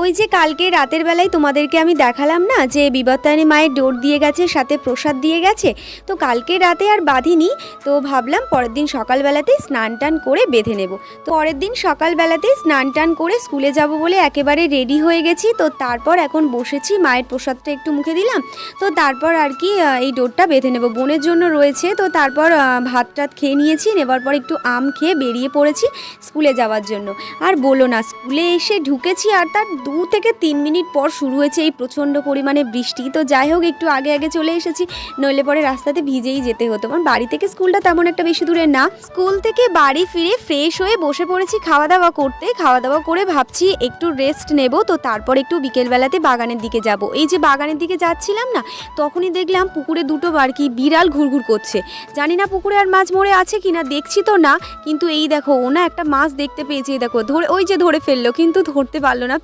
ওই যে কালকে রাতের বেলায় তোমাদেরকে আমি দেখালাম না যে বিপত্তারিণী মায়ের ডোর দিয়ে গেছে, সাথে প্রসাদ দিয়ে গেছে। তো কালকে রাতে আর বাঁধিনি, তো ভাবলাম পরের দিন সকালবেলাতেই স্নান টান করে বেঁধে নেব। তো পরের দিন সকালবেলাতেই স্নান টান করে স্কুলে যাব বলে একেবারে রেডি হয়ে গেছি। তো তারপর এখন বসেছি, মায়ের প্রসাদটা একটু মুখে দিলাম, তো তারপর আর কি এই ডোরটা বেঁধে নেব, বোনের জন্য রয়েছে। তো তারপর ভাত টাত খেয়ে নিয়েছি, নেবার পর একটু আম খেয়ে বেরিয়ে পড়েছি স্কুলে যাওয়ার জন্য। আর বলো না, স্কুলে এসে ঢুকেছি আর তার 2 থেকে 3 মিনিট পর শুরু হয়েছে এই প্রচণ্ড পরিমাণে বৃষ্টি। তো যাই হোক, একটু আগে আগে চলে এসেছি, নইলে পরে রাস্তাতে ভিজেই যেতে হতো। আমার বাড়ি থেকে স্কুলটা তেমন একটা বেশি দূরে না। স্কুল থেকে বাড়ি ফিরে ফ্রেশ হয়ে বসে পড়েছি খাওয়া দাওয়া করতে। খাওয়া দাওয়া করে ভাবছি একটু রেস্ট নেব, তো তারপর একটু বিকেলবেলাতে বাগানের দিকে যাব। এই যে বাগানের দিকে যাচ্ছিলাম না, তখনই দেখলাম পুকুরে দুটো বারকি বিড়াল ঘুরঘুর করছে। জানি না পুকুরে আর মাছ মরে আছে কিনা, দেখছি তো না, কিন্তু এই দেখো ও না একটা মাছ দেখতে পেয়েছে, এই দেখো ধরে, ওই যে ধরে ফেললো, কিন্তু ধরতে পারলো না।